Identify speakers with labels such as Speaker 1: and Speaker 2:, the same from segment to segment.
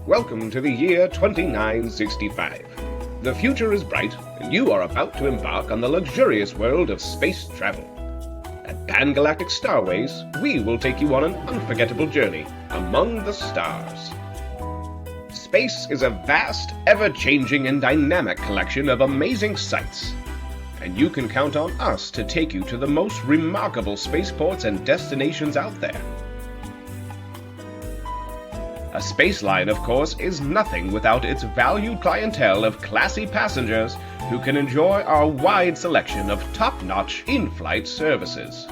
Speaker 1: Welcome to the year 2965. The future is bright, and you are about to embark on the luxurious world of space travel. At Pan-Galactic Starways, we will take you on an unforgettable journey among the stars. Space is a vast, ever-changing and dynamic collection of amazing sights, and you can count on us to take you to the most remarkable spaceports and destinations out there. A Spaceline, of course, is nothing without its valued clientele of classy passengers who can enjoy our wide selection of top-notch in-flight services.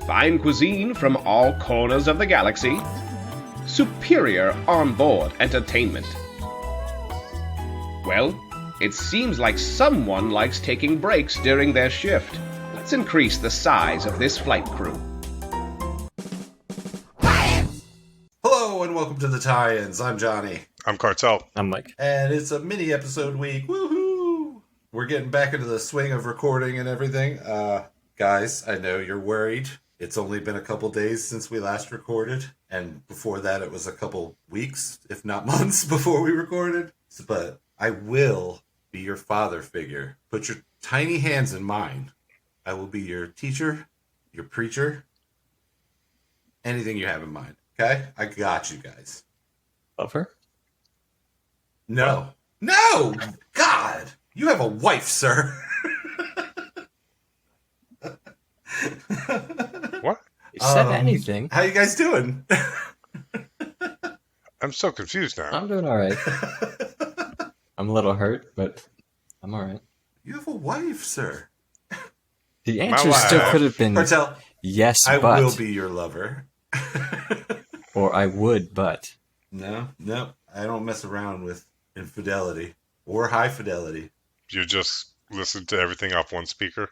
Speaker 1: Fine cuisine from all corners of the galaxy, superior on-board entertainment. Well, it seems like someone likes taking breaks during their shift. Let's increase the size of this flight crew.
Speaker 2: Hello and welcome to the TieIns. I'm Johnny.
Speaker 3: I'm Cartel.
Speaker 4: I'm Mike.
Speaker 2: And it's a mini episode week. Woohoo! We're getting back into the swing of recording and everything. Guys, I know you're worried. It's only been a couple days since we last recorded. And before that, it was a couple weeks, if not months, before we recorded. But I will be your father figure. Put your tiny hands in mine. I will be your teacher, your preacher, anything you have in mind. Okay? I got you guys.
Speaker 4: Love her?
Speaker 2: No. No! God! You have a wife, sir.
Speaker 3: What?
Speaker 4: You said anything.
Speaker 2: How you guys doing?
Speaker 3: I'm so confused now.
Speaker 4: I'm doing alright. I'm a little hurt, but I'm alright.
Speaker 2: You have a wife, sir.
Speaker 4: The answer still could have been
Speaker 2: Cartel,
Speaker 4: yes,
Speaker 2: I
Speaker 4: but.
Speaker 2: will be your lover.
Speaker 4: Or I would, but.
Speaker 2: No, I don't mess around with infidelity or high fidelity.
Speaker 3: You just listen to everything off one speaker?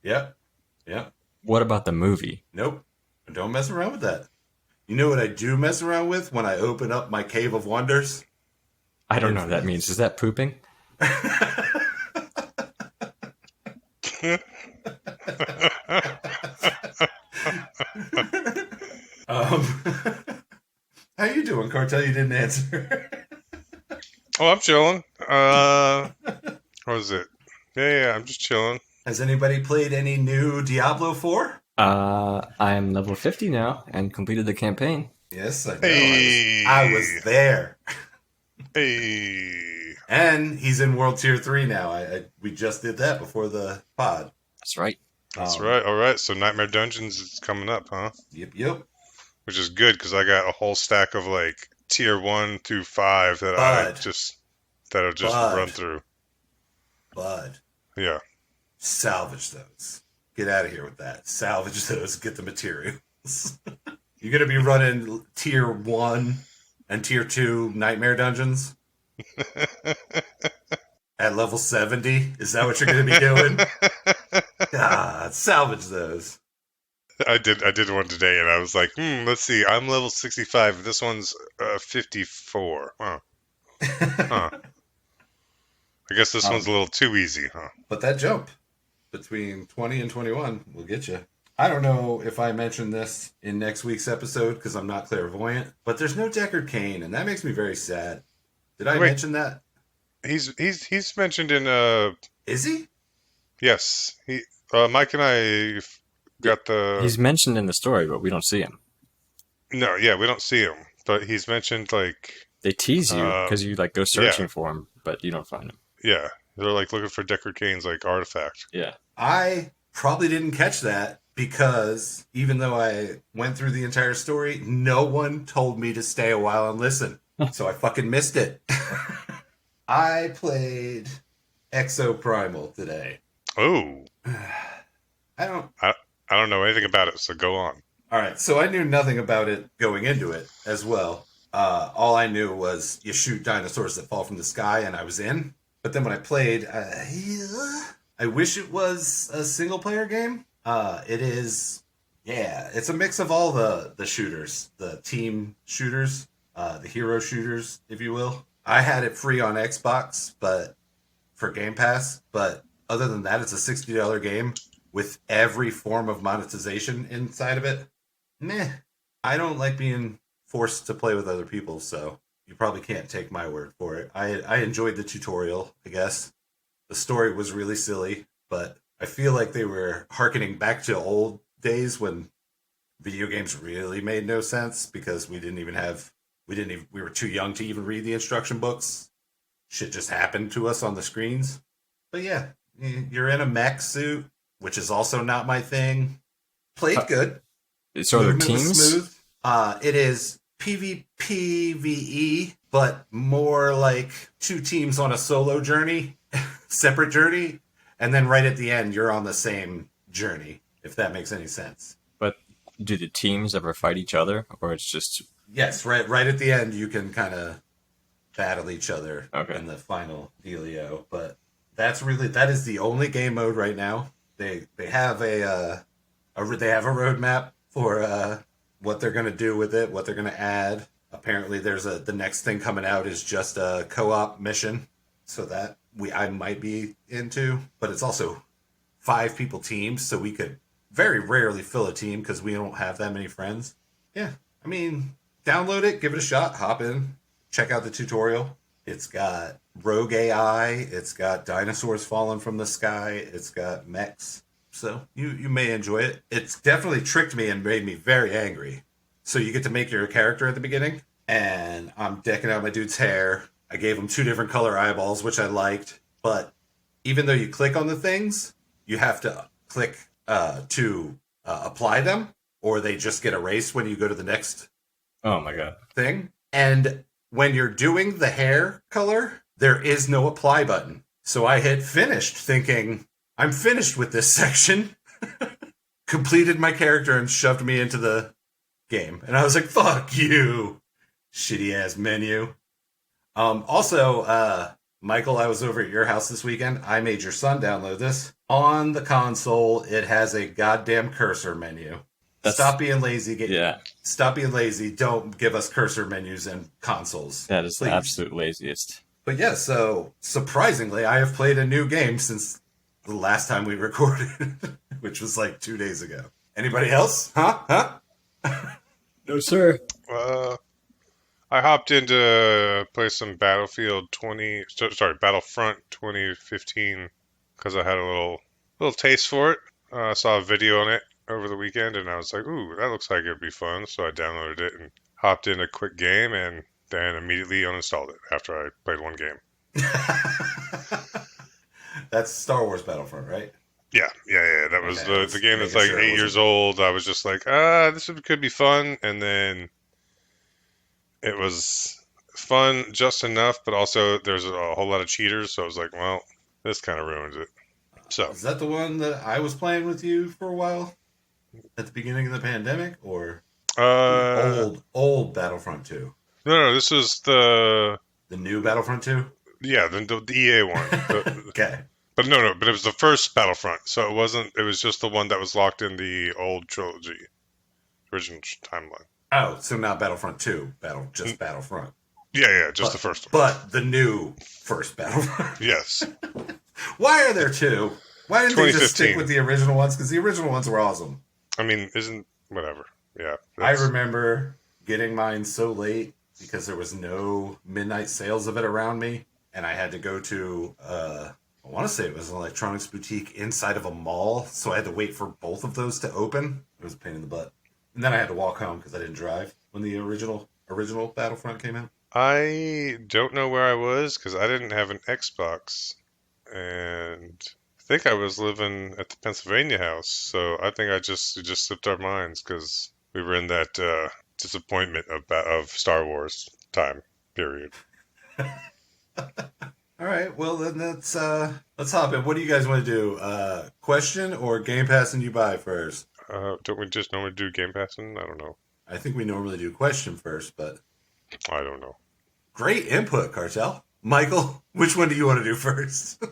Speaker 2: Yep.
Speaker 4: What about the movie?
Speaker 2: Nope. I don't mess around with that. You know what I do mess around with when I open up my cave of wonders?
Speaker 4: I don't know what that means. Is that pooping?
Speaker 2: How you doing, Cartel? You didn't answer.
Speaker 3: Oh, I'm chilling. What was it? Yeah, I'm just chilling.
Speaker 2: Has anybody played any new Diablo 4?
Speaker 4: I'm level 50 now and completed the campaign.
Speaker 2: Yes, I know.
Speaker 3: Hey.
Speaker 2: I was there.
Speaker 3: Hey.
Speaker 2: And he's in World Tier 3 now. We just did that before the pod.
Speaker 4: That's right.
Speaker 3: That's right. All right. So Nightmare Dungeons is coming up, huh?
Speaker 2: Yep.
Speaker 3: Which is good because I got a whole stack of like tier 1 through 5 that I'll just run through.
Speaker 2: Bud.
Speaker 3: Yeah.
Speaker 2: Salvage those. Get out of here with that. Salvage those. Get the materials. You're going to be running tier 1 and tier 2 Nightmare Dungeons? At level 70? Is that what you're going to be doing? God, salvage those.
Speaker 3: I did one today, and I was like, let's see. I'm level 65. This one's 54. Huh. I guess this one's a little too easy, huh?
Speaker 2: But that jump between 20 and 21 will get you. I don't know if I mentioned this in next week's episode because I'm not clairvoyant, but there's no Deckard Cain, and that makes me very sad. Did I mention that?
Speaker 3: He's mentioned in
Speaker 2: Is he?
Speaker 3: Yes. Mike and I got the.
Speaker 4: He's mentioned in the story, but we don't see him.
Speaker 3: No, yeah, we don't see him, but he's mentioned like.
Speaker 4: They tease you because you like go searching for him, but you don't find him.
Speaker 3: Yeah, they're like looking for Deckard Cain's like artifact.
Speaker 4: Yeah.
Speaker 2: I probably didn't catch that because even though I went through the entire story, no one told me to stay a while and listen. So I fucking missed it. I played Exoprimal today.
Speaker 3: Oh.
Speaker 2: I
Speaker 3: don't know anything about it, so go on.
Speaker 2: All right, so I knew nothing about it going into it as well. All I knew was you shoot dinosaurs that fall from the sky, and I was in. But then when I played, I wish it was a single-player game. It is, it's a mix of all the shooters, the team shooters, the hero shooters, if you will. I had it free on Xbox, but for Game Pass. But other than that, it's a $60 game with every form of monetization inside of it. Meh. I don't like being forced to play with other people, so you probably can't take my word for it. I enjoyed the tutorial, I guess. The story was really silly, but I feel like they were hearkening back to old days when video games really made no sense because we were too young to even read the instruction books. Shit just happened to us on the screens. But yeah, you're in a mech suit, which is also not my thing. Played good.
Speaker 4: So they're
Speaker 2: Movement was
Speaker 4: teams?
Speaker 2: smooth. It is PvPvE, but more like two teams on a solo journey, separate journey, and then right at the end, you're on the same journey, if that makes any sense.
Speaker 4: But do the teams ever fight each other, or it's just...
Speaker 2: Yes, right at the end, you can kind of battle each other
Speaker 4: Okay.
Speaker 2: in the final dealio, but that is the only game mode right now. They have a roadmap for what they're going to do with it, what they're going to add. Apparently, the next thing coming out is just a co-op mission, so that I might be into. But it's also 5 people teams, so we could very rarely fill a team because we don't have that many friends. Yeah, I mean, download it, give it a shot, hop in, check out the tutorial. It's got rogue AI, it's got dinosaurs falling from the sky, it's got mechs. So you may enjoy it. It's definitely tricked me and made me very angry. So you get to make your character at the beginning, and I'm decking out my dude's hair. I gave him 2 different color eyeballs, which I liked. But even though you click on the things, you have to click to apply them, or they just get erased when you go to the next
Speaker 4: Oh my god.
Speaker 2: thing. And when you're doing the hair color, there is no apply button. So I hit finished thinking, I'm finished with this section. Completed my character and shoved me into the game. And I was like, fuck you, shitty ass menu. Also, Michael, I was over at your house this weekend. I made your son download this. On the console, it has a goddamn cursor menu. Stop being lazy. Stop being lazy. Don't give us cursor menus and consoles.
Speaker 4: That is
Speaker 2: please.
Speaker 4: The absolute laziest.
Speaker 2: But yeah, so surprisingly, I have played a new game since the last time we recorded, which was like 2 days ago. Anybody else? Huh?
Speaker 4: No, sir.
Speaker 3: I hopped in to play some Battlefront 2015 because I had a little taste for it. I saw a video on it over the weekend, and I was like, ooh, that looks like it'd be fun. So I downloaded it and hopped in a quick game, and then immediately uninstalled it after I played one game.
Speaker 2: That's Star Wars Battlefront, right?
Speaker 3: Yeah. That was
Speaker 2: Okay,
Speaker 3: the game that's
Speaker 2: making
Speaker 3: like
Speaker 2: sure it
Speaker 3: 8 years old. I was just like, this could be fun. And then it was fun just enough, but also there's a whole lot of cheaters. So I was like, well, this kind of ruins it. So
Speaker 2: Is that the one that I was playing with you for a while? At the beginning of the pandemic? Or old Battlefront 2?
Speaker 3: no, this is the
Speaker 2: new Battlefront 2?
Speaker 3: Yeah, the EA one.
Speaker 2: Okay.
Speaker 3: But but it was the first Battlefront, so it was just the one that was locked in the old trilogy, original timeline.
Speaker 2: Oh, so not Battlefront 2, just Battlefront.
Speaker 3: Yeah, just the first one.
Speaker 2: But the new first Battlefront.
Speaker 3: Yes.
Speaker 2: Why are there 2? Why didn't they just stick with the original ones? Because the original ones were awesome.
Speaker 3: I mean, whatever. Yeah.
Speaker 2: I remember getting mine so late because there was no midnight sales of it around me. And I had to go to, I want to say it was an electronics boutique inside of a mall. So I had to wait for both of those to open. It was a pain in the butt. And then I had to walk home because I didn't drive when the original Battlefront came out.
Speaker 3: I don't know where I was because I didn't have an Xbox. And I think I was living at the Pennsylvania house. So I think it just slipped our minds because we were in that disappointment of Star Wars time period.
Speaker 2: All right, well then let's hop in. What do you guys want to do? Question or Game Pass and you buy first?
Speaker 3: Don't we just normally do Game Passing? I don't know.
Speaker 2: I think we normally do question first, but
Speaker 3: I don't know.
Speaker 2: Great input, Cartel. Michael, which one do you want to do first?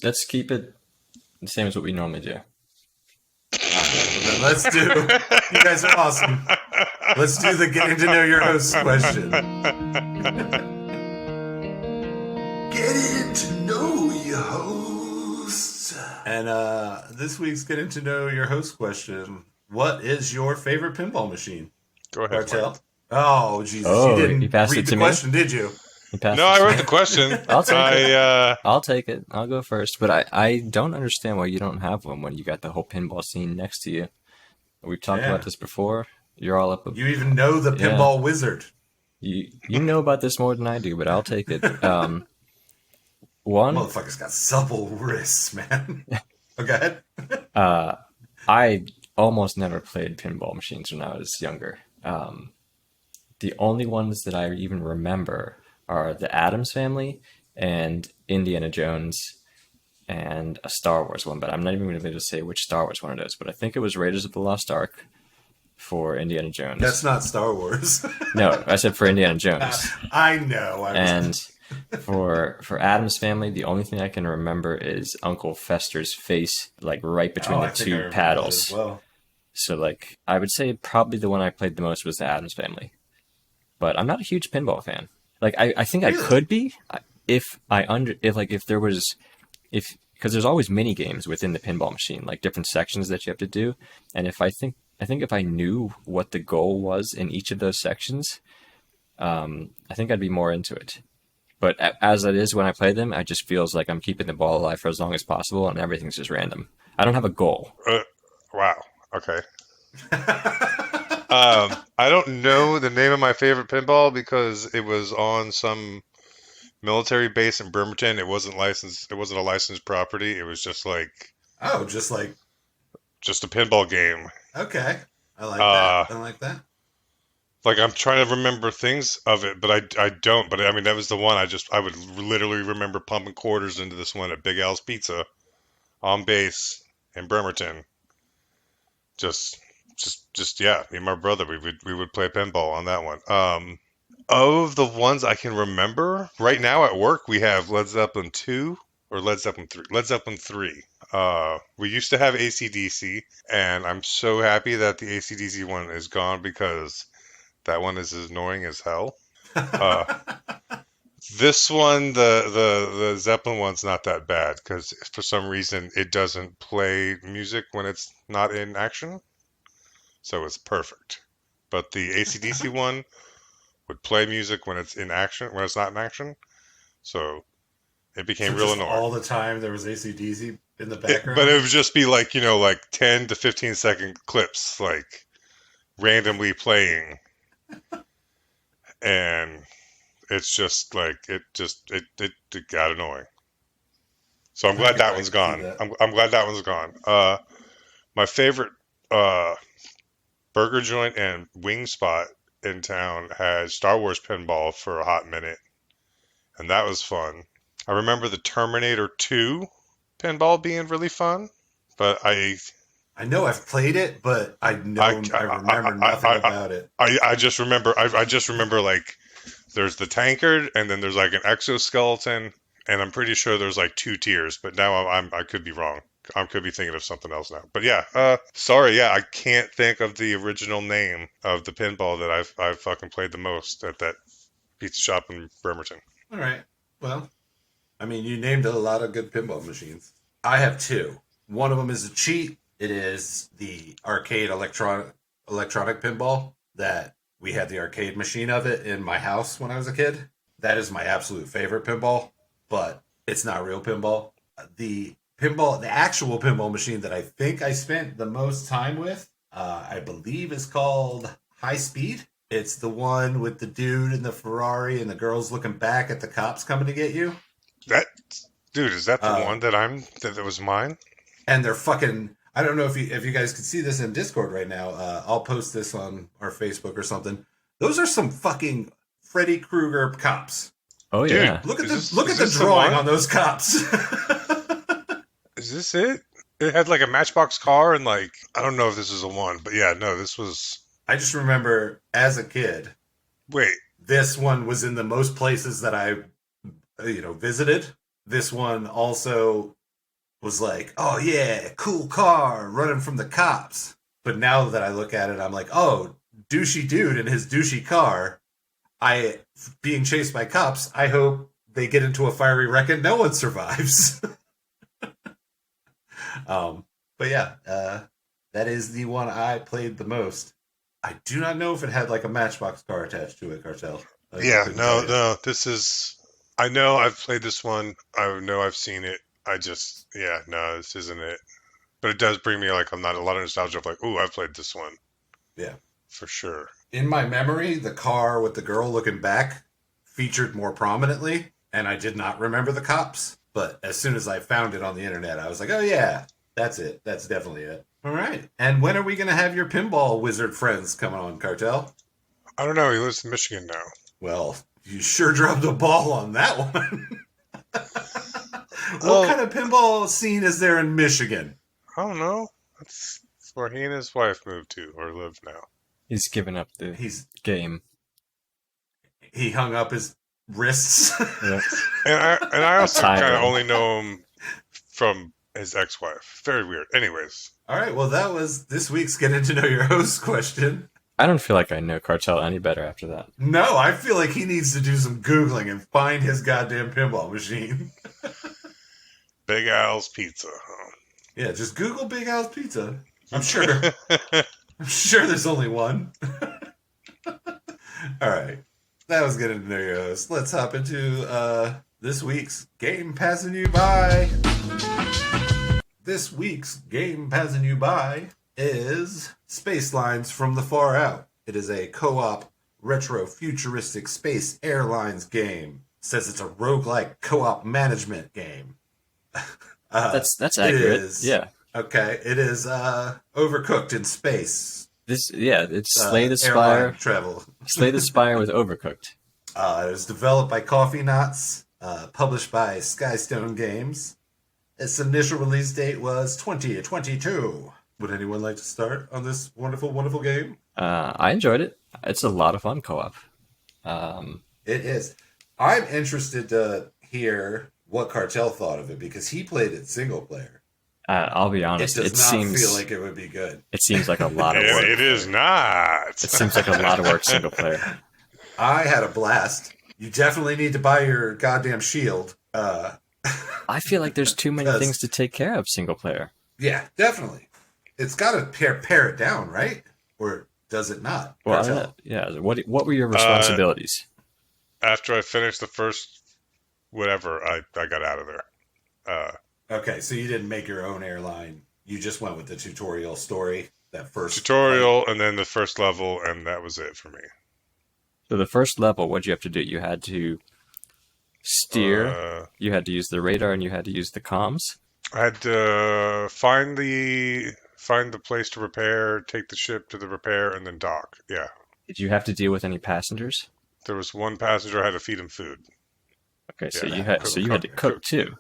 Speaker 4: Let's keep it the same as what we normally do.
Speaker 2: Then let's do. You guys are awesome. Let's do the getting to know your host question. Getting to know your host. And this week's getting to know your host question. What is your favorite pinball machine?
Speaker 3: Go ahead,
Speaker 2: Bartel.
Speaker 3: Mike.
Speaker 2: Oh, Jesus.
Speaker 4: Oh,
Speaker 2: You
Speaker 4: you
Speaker 2: didn't
Speaker 4: passed
Speaker 2: read
Speaker 4: it
Speaker 2: the
Speaker 4: to me?
Speaker 2: question, did you?
Speaker 4: You passed
Speaker 3: No,
Speaker 4: it
Speaker 3: I
Speaker 4: to
Speaker 3: read
Speaker 4: me.
Speaker 3: the question.
Speaker 4: I'll take it.
Speaker 3: I
Speaker 4: I'll take it. I'll go first. But I don't understand why you don't have one when you got the whole pinball scene next to you. We've talked
Speaker 2: Yeah.
Speaker 4: about this before. You're all up.
Speaker 2: You even know the
Speaker 4: Yeah.
Speaker 2: pinball wizard.
Speaker 4: You know about this more than I do, but I'll take it. One,
Speaker 2: Motherfucker's got supple wrists, man. Oh, go ahead.
Speaker 4: I almost never played pinball machines when I was younger. The only ones that I even remember are the Addams Family and Indiana Jones and a Star Wars one, but I'm not even going to be able to say which Star Wars one it is, but I think it was Raiders of the Lost Ark for Indiana Jones.
Speaker 2: That's not Star Wars.
Speaker 4: No, I said for Indiana Jones.
Speaker 2: I know.
Speaker 4: And for Addams Family, the only thing I can remember is Uncle Fester's face, like right between the two paddles.
Speaker 2: Well.
Speaker 4: So, like, I would say probably the one I played the most was the Addams Family. But I'm not a huge pinball fan. Like, I think
Speaker 2: Really?
Speaker 4: I could be if there was, because there's always mini games within the pinball machine, like different sections that you have to do. And I think if I knew what the goal was in each of those sections, I think I'd be more into it. But as it is when I play them, it just feels like I'm keeping the ball alive for as long as possible, and everything's just random. I don't have a goal.
Speaker 3: wow. Okay. I don't know the name of my favorite pinball because it was on some military base in Bremerton. It wasn't licensed. It wasn't a licensed property. It was just like
Speaker 2: just a
Speaker 3: pinball game.
Speaker 2: Okay. I like that. I like that.
Speaker 3: Like, I'm trying to remember things of it, but I don't. But I mean, that was the one I would literally remember pumping quarters into this one at Big Al's Pizza on base in Bremerton. Just yeah, me and my brother, we would play pinball on that one. Of the ones I can remember right now at work, we have Led Zeppelin 2 or Led Zeppelin 3. Led Zeppelin 3. We used to have AC/DC, and I'm so happy that the AC/DC one is gone because that one is as annoying as hell. This one, the Zeppelin one's not that bad because for some reason it doesn't play music when it's not in action, so it's perfect. But the AC/DC one would play music when it's in action, when it's not in action, so it became real annoying.
Speaker 2: All the time there was AC/DC in the background.
Speaker 3: But it would just be like 10 to 15-second clips, like randomly playing, and it's just like it got annoying. So I'm glad that one's gone. I'm glad that one's gone. My favorite burger joint and wing spot in town had Star Wars pinball for a hot minute, and that was fun. I remember the Terminator 2 pinball being really fun, but I
Speaker 2: know I've played it, but I remember nothing about it.
Speaker 3: I just remember like there's the tankard, and then there's like an exoskeleton, and I'm pretty sure there's like 2 tiers. But now I could be wrong. I could be thinking of something else now. But yeah, sorry, I can't think of the original name of the pinball that I've fucking played the most at that pizza shop in Bremerton.
Speaker 2: All right. Well, I mean, you named a lot of good pinball machines. I have 2. One of them is a cheat. It is the arcade electronic pinball that we had the arcade machine of it in my house when I was a kid. That is my absolute favorite pinball, but it's not real pinball. The actual pinball machine that I think I spent the most time with, I believe is called High Speed. It's the one with the dude in the Ferrari and the girls looking back at the cops coming to get you.
Speaker 3: Is that the one that was mine?
Speaker 2: And they're fucking... I don't know if you guys can see this in Discord right now. I'll post this on our Facebook or something. Those are some fucking Freddy Krueger cops.
Speaker 4: Oh yeah.
Speaker 2: Dude, look at the drawing on those cops.
Speaker 3: Is this it? It had like a Matchbox car and like I don't know if this is a one, but yeah, no, this was.
Speaker 2: I just remember as a kid.
Speaker 3: Wait.
Speaker 2: This one was in the most places that I, visited. This one also was like, oh yeah, cool car running from the cops. But now that I look at it, I'm like, oh, douchey dude in his douchey car. Being chased by cops. I hope they get into a fiery wreck and no one survives. But yeah, that is the one I played the most. I do not know if it had like a Matchbox car attached to it, Cartel. I
Speaker 3: Yeah,
Speaker 2: couldn't
Speaker 3: no,
Speaker 2: tell you.
Speaker 3: no. This is. I know I've played this one. I know I've seen it. Yeah, no, this isn't it. But it does bring me like I'm not a lot of nostalgia of like, ooh, I've played this one
Speaker 2: Yeah.
Speaker 3: for sure.
Speaker 2: In my memory, the car with the girl looking back featured more prominently, and I did not remember the cops. But as soon as I found it on the internet, I was like, oh yeah, that's it. That's definitely it. All right. And when are we going to have your pinball wizard friends coming on, Cartel?
Speaker 3: I don't know. He lives in Michigan now.
Speaker 2: Well, you sure dropped the ball on that one.
Speaker 3: Oh.
Speaker 2: What kind of pinball scene is there in Michigan?
Speaker 3: I don't know. That's where he and his wife moved to or live now.
Speaker 4: He's given up the game.
Speaker 2: He hung up his wrists.
Speaker 4: Yeah.
Speaker 3: And I also
Speaker 4: Tired.
Speaker 3: kind of only know him from his ex-wife. Very weird. Anyways.
Speaker 2: All right, well, that was this week's Getting to Know Your Host question.
Speaker 4: I don't feel like I know Cartel any better after that.
Speaker 2: No, I feel like he needs to do some Googling and find his goddamn pinball machine.
Speaker 3: Big Al's Pizza. Huh?
Speaker 2: Yeah, just Google Big Al's Pizza. I'm sure there's only one. All right. That was Getting to Know Your Host. Let's hop into this week's Game Passing You By. This week's Game Passing You By is Spacelines from the Far Out. It is a co-op retro futuristic space airlines game. It says it's a roguelike co-op management game.
Speaker 4: That's accurate. Yeah.
Speaker 2: Okay, it is Overcooked in space.
Speaker 4: It's Slay the
Speaker 2: Airline
Speaker 4: Spire.
Speaker 2: travel.
Speaker 4: Slay the Spire with Overcooked.
Speaker 2: It was developed by Coffee Knots, published by Skystone Games. Its initial release date was 2022. Would anyone like to start on this wonderful, wonderful game?
Speaker 4: I enjoyed it. It's a lot of fun co-op.
Speaker 2: It is. I'm interested to hear what Cartel thought of it because he played it single player.
Speaker 4: I'll be honest.
Speaker 2: It does not
Speaker 4: seems
Speaker 2: feel like it would be good.
Speaker 4: It seems like a lot of work.
Speaker 3: It is not.
Speaker 4: It seems like a lot of work single player.
Speaker 2: I had a blast. You definitely need to buy your goddamn shield.
Speaker 4: I feel like there's too many things to take care of single player.
Speaker 2: Yeah, definitely. It's got to pare it down, right? Or does it not?
Speaker 4: Well, yeah. What were your responsibilities?
Speaker 3: After I finished the first whatever, I got out of there.
Speaker 2: Okay, so you didn't make your own airline. You just went with the tutorial story. That first
Speaker 3: tutorial, and then the first level, and that was it for me.
Speaker 4: So the first level, what did you have to do? You had to steer. You had to use the radar, and you had to use the comms.
Speaker 3: I had to find the place to repair, take the ship to the repair, and then dock. Yeah.
Speaker 4: Did you have to deal with any passengers?
Speaker 3: There was one passenger. I had to feed him food.
Speaker 4: Okay, so you had to cook too.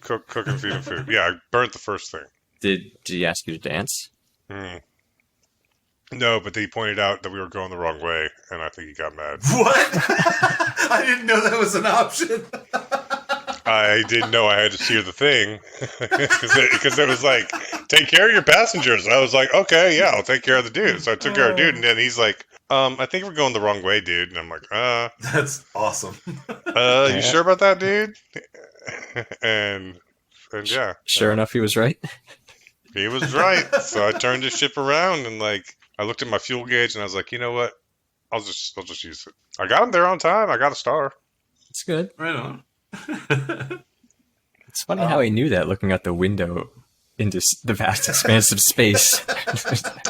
Speaker 3: Cook and feed him food. Yeah, I burnt the first thing.
Speaker 4: Did he ask you to dance?
Speaker 3: No, but he pointed out that we were going the wrong way, and I think he got mad.
Speaker 2: What? I didn't know that was an option.
Speaker 3: I didn't know I had to steer the thing because it was like, take care of your passengers. I was like, okay, yeah, I'll take care of the dude. So I took care of the dude, and then he's like, I think we're going the wrong way, dude. And I'm like,
Speaker 2: That's awesome.
Speaker 3: You sure about that, dude? and yeah.
Speaker 4: Sure enough, he was right.
Speaker 3: He was right. So I turned the ship around and I looked at my fuel gauge and I was like, you know what? I'll just use it. I got him there on time. I got a star.
Speaker 4: It's good.
Speaker 2: Right on.
Speaker 4: It's funny how he knew that looking out the window into the vast expanse of space.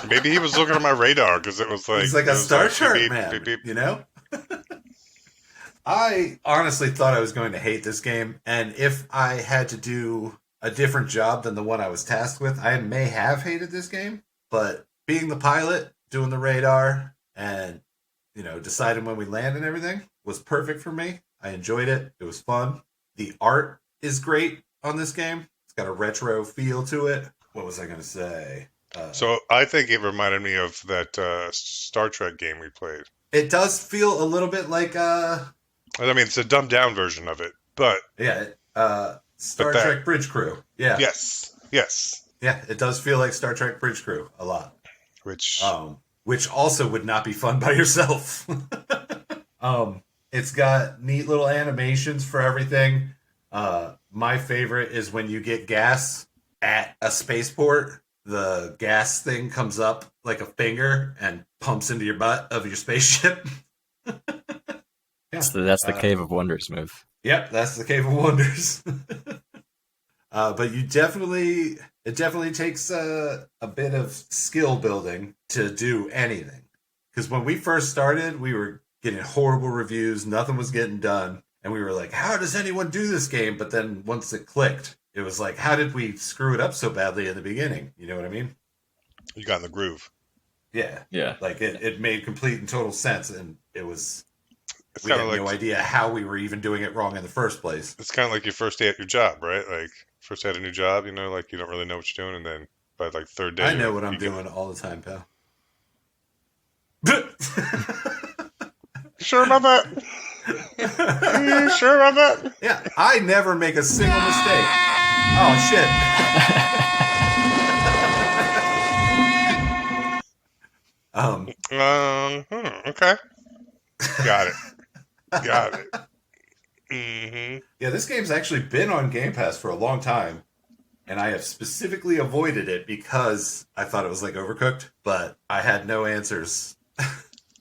Speaker 3: Maybe he was looking at my radar because it was like...
Speaker 2: He's like a star chart
Speaker 3: beep,
Speaker 2: man,
Speaker 3: beep, beep.
Speaker 2: you know? I honestly thought I was going to hate this game, and if I had to do a different job than the one I was tasked with, I may have hated this game, but being the pilot, doing the radar, and, deciding when we land and everything was perfect for me. I enjoyed it. It was fun. The art is great on this game. It's got a retro feel to it. What was I going to say?
Speaker 3: So I think it reminded me of that Star Trek game we played.
Speaker 2: It does feel a little bit like...
Speaker 3: I mean, it's a dumbed down version of it, but...
Speaker 2: Yeah, Star Trek Bridge Crew. Yeah.
Speaker 3: Yes.
Speaker 2: Yeah, it does feel like Star Trek Bridge Crew a lot.
Speaker 3: Which
Speaker 2: also would not be fun by yourself. It's got neat little animations for everything. My favorite is when you get gas at a spaceport. the gas thing comes up like a finger and pumps into your butt of your spaceship.
Speaker 4: That's the Cave of Wonders move.
Speaker 2: Yep, that's the Cave of Wonders. But it definitely takes a bit of skill building to do anything. Because when we first started, we were getting horrible reviews. Nothing was getting done. And we were like, how does anyone do this game? But then once it clicked, it was like, how did we screw it up so badly in the beginning? You know what I mean?
Speaker 3: You got in the groove.
Speaker 2: Yeah.
Speaker 4: Yeah.
Speaker 2: Like it made complete and total sense. And we had
Speaker 3: like,
Speaker 2: no idea how we were even doing it wrong in the first place.
Speaker 3: It's kind of like your first day at your job, right? Like first day at a new job, you know, like you don't really know what you're doing. And then by like third day,
Speaker 2: I know what I'm doing all the time, pal.
Speaker 3: You sure about that? You sure about that?
Speaker 2: Yeah, I never make a single mistake. Oh, shit.
Speaker 3: Okay. Got it. Mm-hmm.
Speaker 2: Yeah, this game's actually been on Game Pass for a long time, and I have specifically avoided it because I thought it was like Overcooked, but I had no answers.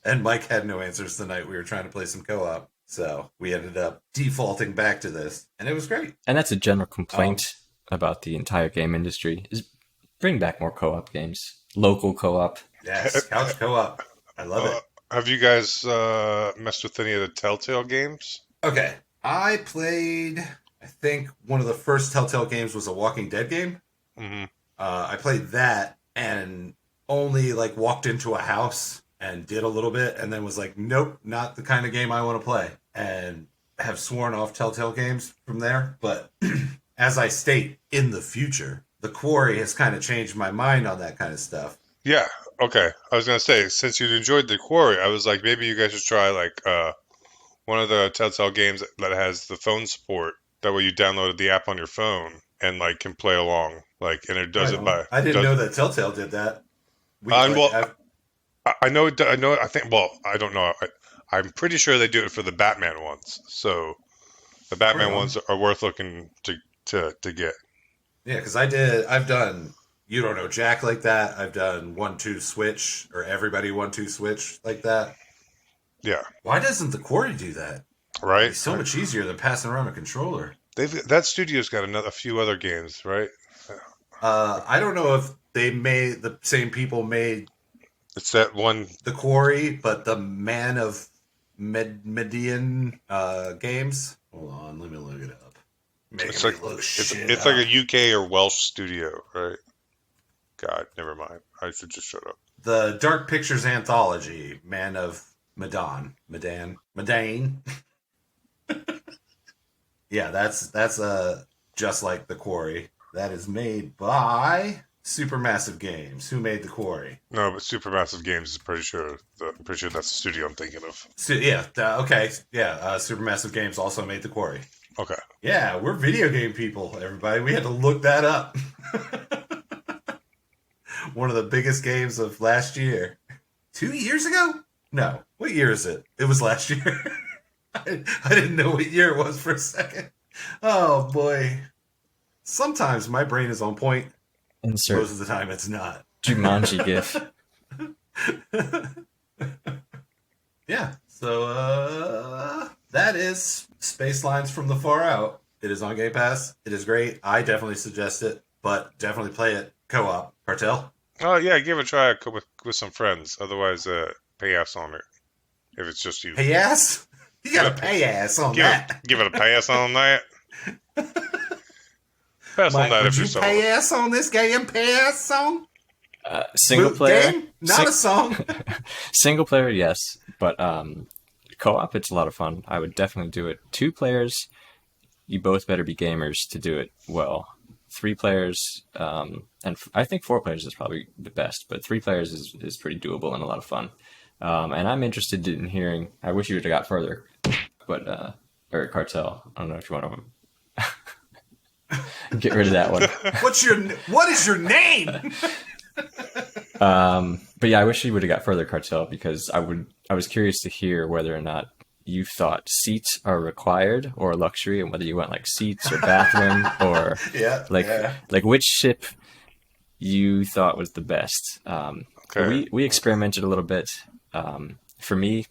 Speaker 2: And Mike had no answers the night we were trying to play some co-op. So we ended up defaulting back to this, and it was great.
Speaker 4: And that's a general complaint about the entire game industry, is bring back more co-op games. Local co-op.
Speaker 2: Yes, couch co-op. I love it.
Speaker 3: Have you guys messed with any of the Telltale games?
Speaker 2: Okay. I played, I think one of the first Telltale games was a Walking Dead game.
Speaker 3: Mm-hmm.
Speaker 2: I played that and only like walked into a house and did a little bit and then was like, nope, not the kind of game I want to play. And have sworn off Telltale games from there. But as I state, in the future, The Quarry has kind of changed my mind on that kind of stuff.
Speaker 3: Yeah. Okay. I was going to say, since you enjoyed The Quarry, I was like, maybe you guys should try like one of the Telltale games that has the phone support. That way you downloaded the app on your phone and like can play along. Like, and it does it by...
Speaker 2: I didn't know that Telltale did that.
Speaker 3: I know. I think. Well, I don't know. I'm pretty sure they do it for the Batman ones. So the Batman ones are worth looking to get.
Speaker 2: Yeah, because I've done You Don't Know Jack like that. I've done 1-2 Switch or Everybody 1-2 Switch like that.
Speaker 3: Yeah.
Speaker 2: Why doesn't The Quarry do that?
Speaker 3: Right.
Speaker 2: It's so much easier than passing around a controller.
Speaker 3: That studio's got a few other games, right?
Speaker 2: I don't know if the same people made.
Speaker 3: It's that one.
Speaker 2: The Quarry, but the Man of Median games. Hold on, let me look it up.
Speaker 3: It's like a UK or Welsh studio, right? God, never mind. I should just shut up.
Speaker 2: The Dark Pictures anthology, Man of Medan. Yeah, that's just like The Quarry. That is made by Supermassive Games. Who made The Quarry?
Speaker 3: No, but Supermassive Games is pretty sure that's the studio I'm thinking of.
Speaker 2: Okay. Yeah, Supermassive Games also made The Quarry.
Speaker 3: Okay.
Speaker 2: Yeah, we're video game people, everybody. We had to look that up. One of the biggest games of last year. 2 years ago? No. What year is it? It was last year. I didn't know what year it was for a second. Oh, boy. Sometimes my brain is on point.
Speaker 4: Insert
Speaker 2: Most of the time it's not.
Speaker 4: Jumanji gif.
Speaker 2: Yeah. So, that is Spacelines from the Far Out. It is on Game Pass. It is great. I definitely suggest it, but definitely play it co-op. Cartel?
Speaker 3: Oh, yeah, give it a try with some friends. Otherwise, pay ass on it. If it's just you.
Speaker 2: Pay ass? You gotta pay ass on that.
Speaker 3: Give it a pass on that. Pass
Speaker 2: Mike,
Speaker 3: on that if
Speaker 2: would
Speaker 3: you're
Speaker 2: you
Speaker 3: so.
Speaker 2: pay ass on this game? Pay ass song?
Speaker 4: Single player?
Speaker 2: Game? Not a song.
Speaker 4: Single player, yes. But co-op, it's a lot of fun. I would definitely do it. 2 players, you both better be gamers to do it well. 3 players, and I think 4 players is probably the best, but 3 players is pretty doable and a lot of fun. And I'm interested in hearing, I wish you would have got further, but, or Cartel, I don't know if you want to get rid of that one.
Speaker 2: What is your name?
Speaker 4: But yeah, I wish you would have got further, Cartel, because I was curious to hear whether or not you thought seats are required or luxury, and whether you went like seats or bathroom or like which ship you thought was the best.
Speaker 3: Okay.
Speaker 4: We experimented a little bit. For me,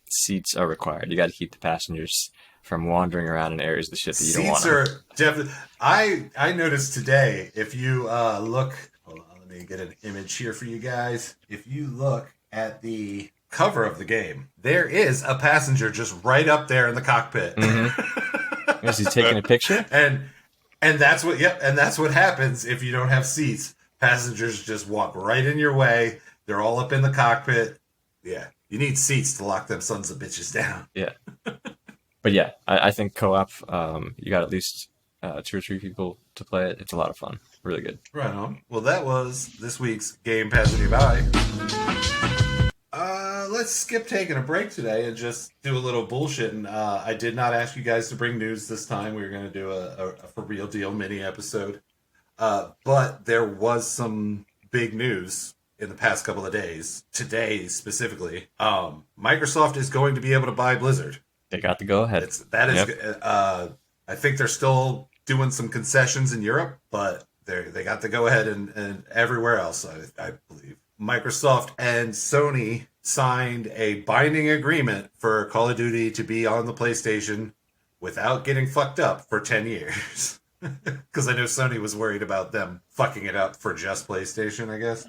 Speaker 4: seats are required. You got to keep the passengers from wandering around in areas of the ship that you don't want
Speaker 2: Seats are definitely. I noticed today. If you look, hold on, let me get an image here for you guys. If you look at the cover of the game, there is a passenger just right up there in the cockpit.
Speaker 4: Mm-hmm. Is he taking a picture?
Speaker 2: And that's what. Yep. And that's what happens if you don't have seats. Passengers just walk right in your way. They're all up in the cockpit. Yeah. You need seats to lock them sons of bitches down.
Speaker 4: Yeah. But yeah, I think co-op, you got at least 2 or 3 people to play it. It's a lot of fun. Really good.
Speaker 2: Right on. Well, that was this week's Game Passing By. Let's skip taking a break today and just do a little bullshitting. I did not ask you guys to bring news this time. We were going to do a for real deal mini episode. But there was some big news in the past couple of days. Today, specifically. Microsoft is going to be able to buy Blizzard.
Speaker 4: They got the go-ahead.
Speaker 2: I think they're still doing some concessions in Europe, but they got the go-ahead and everywhere else, I believe. Microsoft and Sony signed a binding agreement for Call of Duty to be on the PlayStation without getting fucked up for 10 years. Because I know Sony was worried about them fucking it up for just PlayStation, I guess.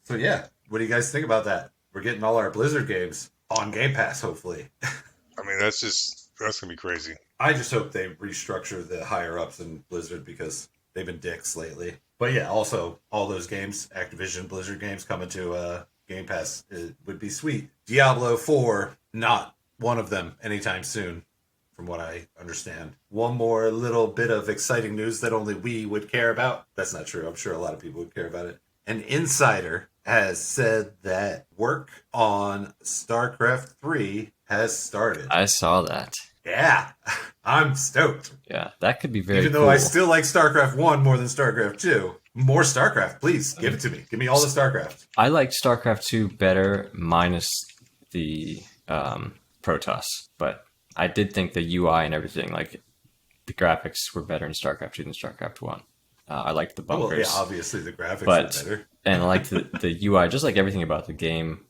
Speaker 2: So yeah, what do you guys think about that? We're getting all our Blizzard games on Game Pass, hopefully.
Speaker 3: I mean, that's gonna be crazy.
Speaker 2: I just hope they restructure the higher ups in Blizzard because they've been dicks lately. But yeah, also all those games, Activision Blizzard games coming to Game Pass, it would be sweet. Diablo 4, not one of them anytime soon, from what I understand. One more little bit of exciting news that only we would care about. That's not true. I'm sure a lot of people would care about it. An insider has said that work on StarCraft 3 has started.
Speaker 4: I saw that.
Speaker 2: Yeah, I'm stoked.
Speaker 4: Yeah, that could be very
Speaker 2: Even though
Speaker 4: cool.
Speaker 2: I still like StarCraft 1 more than StarCraft 2. More StarCraft, please. Give it to me. Give me all the StarCraft.
Speaker 4: I liked StarCraft 2 better, minus the Protoss. But I did think the UI and everything, like the graphics, were better in StarCraft 2 than StarCraft 1. I liked the bunkers.
Speaker 2: Well, yeah, obviously the graphics are better.
Speaker 4: And I liked the UI, just like everything about the game.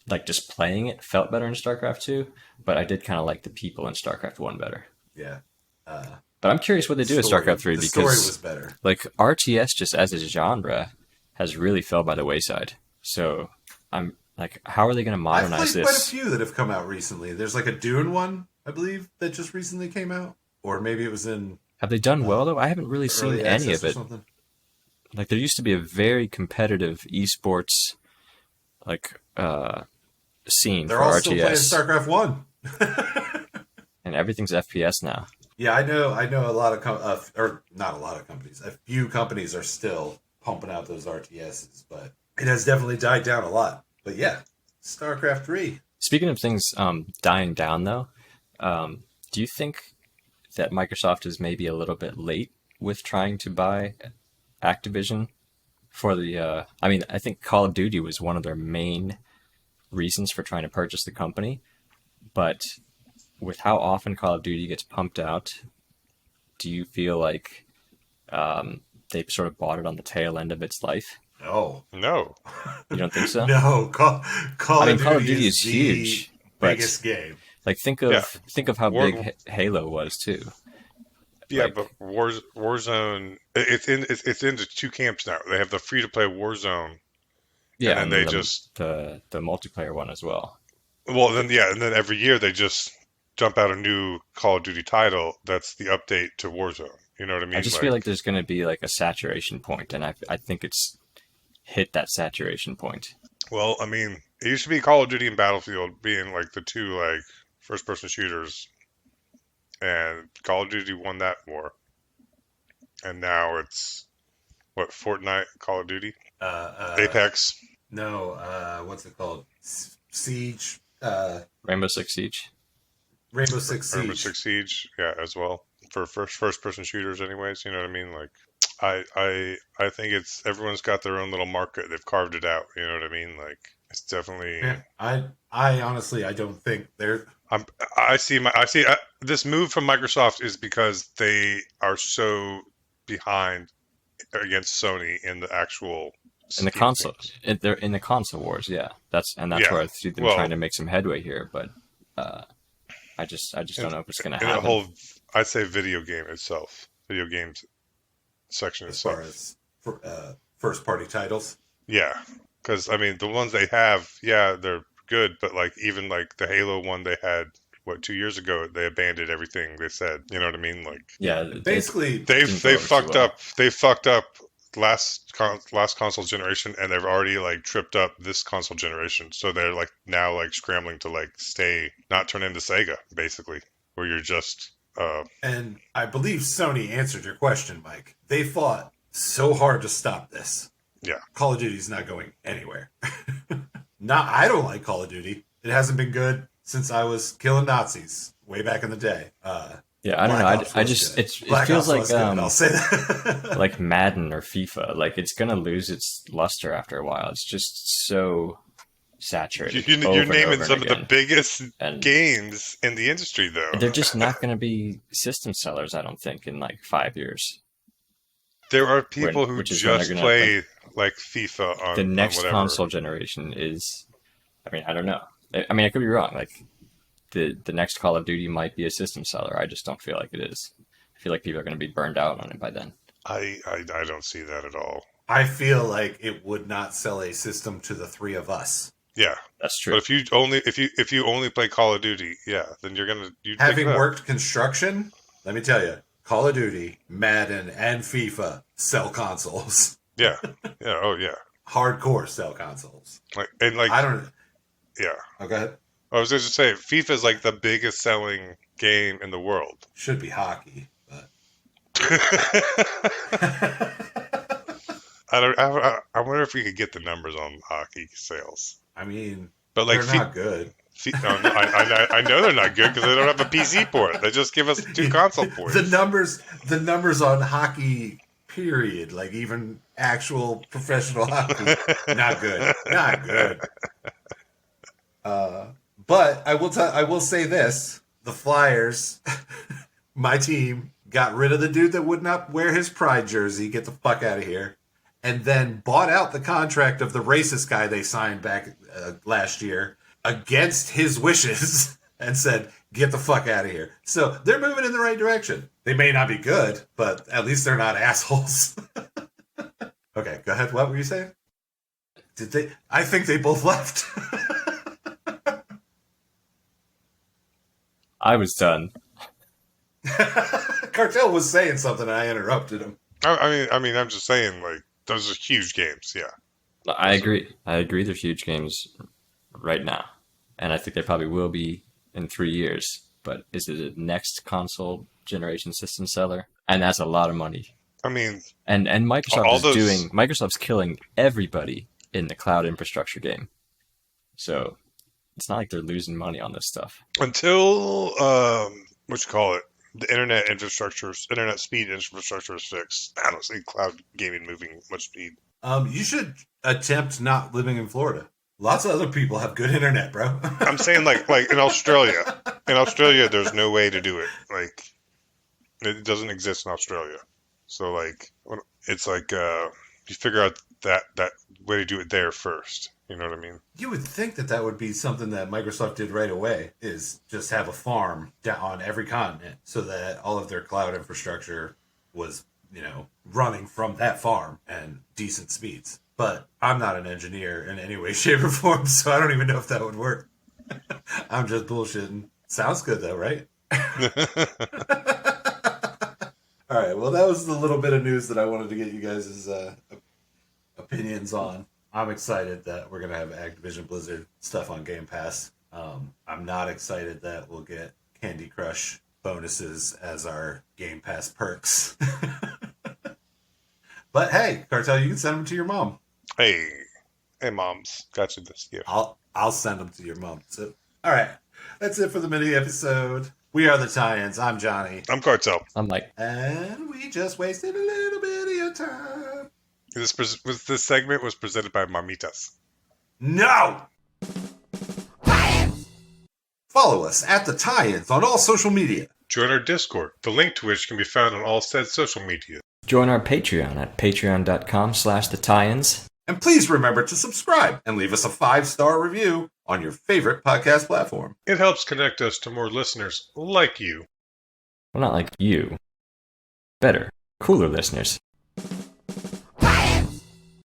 Speaker 4: Like just playing it felt better in StarCraft 2, but I did kind of like the people in StarCraft 1 better.
Speaker 2: Yeah.
Speaker 4: But I'm curious what they do with StarCraft 3 because
Speaker 2: the story was better.
Speaker 4: Like RTS just as a genre has really fell by the wayside. So I'm like, how are they going to modernize
Speaker 2: I've played
Speaker 4: this?
Speaker 2: quite a few that have come out recently. There's like a Dune one, I believe, that just recently came out. Or maybe it was in...
Speaker 4: Have they done well though? I haven't really seen any of it. Like there used to be a very competitive esports like scene
Speaker 2: They're
Speaker 4: for
Speaker 2: all
Speaker 4: RTS.
Speaker 2: still playing StarCraft 1.
Speaker 4: And everything's FPS now.
Speaker 2: Yeah, I know a lot of or not a lot of companies. A few companies are still pumping out those RTSs, but it has definitely died down a lot. But yeah, StarCraft 3.
Speaker 4: Speaking of things dying down though, do you think that Microsoft is maybe a little bit late with trying to buy Activision for the I think Call of Duty was one of their main reasons for trying to purchase the company, but with how often Call of Duty gets pumped out, do you feel like they've sort of bought it on the tail end of its life?
Speaker 2: No.
Speaker 4: You don't think so?
Speaker 2: No. Call of Duty is
Speaker 4: huge.
Speaker 2: Biggest game.
Speaker 4: Like think of how big Halo was too.
Speaker 3: Yeah,
Speaker 4: Like,
Speaker 3: but Warzone, it's into 2 camps now. They have the free to play Warzone.
Speaker 4: yeah,
Speaker 3: and they
Speaker 4: the,
Speaker 3: just
Speaker 4: the multiplayer one as well.
Speaker 3: well then and then every year they just jump out a new Call of Duty title that's the update to Warzone. You know what I mean?
Speaker 4: I just feel like there's going to be like a saturation point, and I think it's hit that saturation point.
Speaker 3: Well, I mean, it used to be Call of Duty and Battlefield being like the 2 like first person shooters, and Call of Duty won that war. And now it's what, Fortnite, Call of Duty, Apex.
Speaker 2: No, what's it called? Siege.
Speaker 4: Rainbow Six Siege.
Speaker 2: Rainbow Six Siege.
Speaker 3: Rainbow Six Siege, yeah, as well for first person shooters. Anyways, you know what I mean? Like, I think it's everyone's got their own little market. They've carved it out. You know what I mean? Like, it's definitely.
Speaker 2: Yeah, I honestly I don't think they're.
Speaker 3: I see this move from Microsoft is because they are so behind against Sony in the actual
Speaker 4: In the
Speaker 3: scheme of
Speaker 4: console,
Speaker 3: things.
Speaker 4: they're in the console wars, yeah. That's
Speaker 3: Yeah.
Speaker 4: where I see them
Speaker 3: Well-
Speaker 4: trying to make some headway here. But I just don't know if it's going to
Speaker 3: In the
Speaker 4: happen.
Speaker 3: whole, I'd say video games section
Speaker 2: As
Speaker 3: itself.
Speaker 2: far as first party titles.
Speaker 3: Yeah, because I mean the ones they have, yeah, they're good, but like even like the Halo one they had 2 years ago, they abandoned everything they said. You know what I mean? Like
Speaker 4: Yeah,
Speaker 2: Basically,
Speaker 3: they
Speaker 4: didn't go over too
Speaker 3: fucked
Speaker 4: well.
Speaker 3: up. They fucked up last console generation, and they've already like tripped up this console generation. So they're like now like scrambling to like not turn into Sega, basically, where you're just.
Speaker 2: and I believe Sony answered your question, Mike. They fought so hard to stop this.
Speaker 3: Yeah.
Speaker 2: Call of Duty's not going anywhere. I don't like Call of Duty. It hasn't been good since I was killing Nazis way back in the day.
Speaker 4: Yeah, I don't know. I just it feels like
Speaker 2: I'll say that.
Speaker 4: like Madden or FIFA. Like it's gonna lose its luster after a while. It's just so saturated.
Speaker 3: You're naming some of the biggest
Speaker 4: And
Speaker 3: games in the industry, though.
Speaker 4: they're just not going to be system sellers. I don't think in like 5 years.
Speaker 3: There are people who
Speaker 4: which is when they're
Speaker 3: just
Speaker 4: gonna,
Speaker 3: play like FIFA on
Speaker 4: The next
Speaker 3: whatever.
Speaker 4: console generation is. I mean, I don't know. I mean, I could be wrong. Like the next Call of Duty might be a system seller. I just don't feel like it is. I feel like people are going to be burned out on it by then.
Speaker 3: I don't see that at all.
Speaker 2: I feel like it would not sell a system to the three of us.
Speaker 3: Yeah,
Speaker 4: That's true.
Speaker 3: but if you only play Call of Duty, yeah, then you're gonna
Speaker 2: Having worked construction, let me tell you, Call of Duty, Madden, and FIFA sell consoles.
Speaker 3: Yeah, oh yeah,
Speaker 2: Hardcore sell consoles.
Speaker 3: like
Speaker 2: I don't.
Speaker 3: yeah.
Speaker 2: Oh, go ahead.
Speaker 3: I was just say FIFA is like the biggest selling game in the world.
Speaker 2: Should be hockey, but
Speaker 3: I wonder if we could get the numbers on hockey sales.
Speaker 2: I mean,
Speaker 3: But like
Speaker 2: they're not good.
Speaker 3: No, I know they're not good because they don't have a PC port. They just give us 2 console ports.
Speaker 2: The numbers on hockey, period. Like even actual professional hockey, not good, not good. But I will say this: the Flyers, my team, got rid of the dude that would not wear his Pride jersey. Get the fuck out of here. And then bought out the contract of the racist guy they signed back last year against his wishes and said, get the fuck out of here. So they're moving in the right direction. They may not be good, but at least they're not assholes. Okay, go ahead. What were you saying? Did they? I think they both left.
Speaker 4: I was done.
Speaker 2: Cartel was saying something and I interrupted him.
Speaker 3: I mean, I'm just saying, like, those are huge games, yeah.
Speaker 4: I agree. They're huge games right now. And I think they probably will be in 3 years. But is it a next console generation system seller? And that's a lot of money.
Speaker 3: I mean,
Speaker 4: And Microsoft's killing everybody in the cloud infrastructure game. So it's not like they're losing money on this stuff.
Speaker 3: until the internet speed infrastructure is fixed, I don't see cloud gaming moving much speed.
Speaker 2: You should attempt not living in Florida. Lots of other people have good internet, bro.
Speaker 3: I'm saying like in Australia. In Australia, there's no way to do it. Like, it doesn't exist in Australia. So like, it's like you figure out that way to do it there first. You know what I mean?
Speaker 2: You would think that would be something that Microsoft did right away, is just have a farm down on every continent so that all of their cloud infrastructure was, running from that farm and decent speeds. But I'm not an engineer in any way, shape, or form, so I don't even know if that would work. I'm just bullshitting. Sounds good though, right? All right, well, that was the little bit of news that I wanted to get you guys' opinions on. I'm excited that we're going to have Activision Blizzard stuff on Game Pass. I'm not excited that we'll get Candy Crush bonuses as our Game Pass perks. But hey, Cartel, you can send them to your mom.
Speaker 3: Hey, moms, got you this gift.
Speaker 2: I'll send them to your mom. So, all right, that's it for the mini episode. We are the Tie-ins. I'm Johnny.
Speaker 3: I'm Cartel.
Speaker 4: I'm like,
Speaker 2: And we just wasted a little bit of your time.
Speaker 3: This segment was presented by Mamitas.
Speaker 2: No! Follow us at the Tie-ins on all social media.
Speaker 3: Join our Discord, the link to which can be found on all said social media.
Speaker 4: Join our Patreon at patreon.com/TheTie-ins.
Speaker 2: And please remember to subscribe and leave us a 5-star review on your favorite podcast platform.
Speaker 3: It helps connect us to more listeners like you.
Speaker 4: Well, not like you. Better, cooler listeners.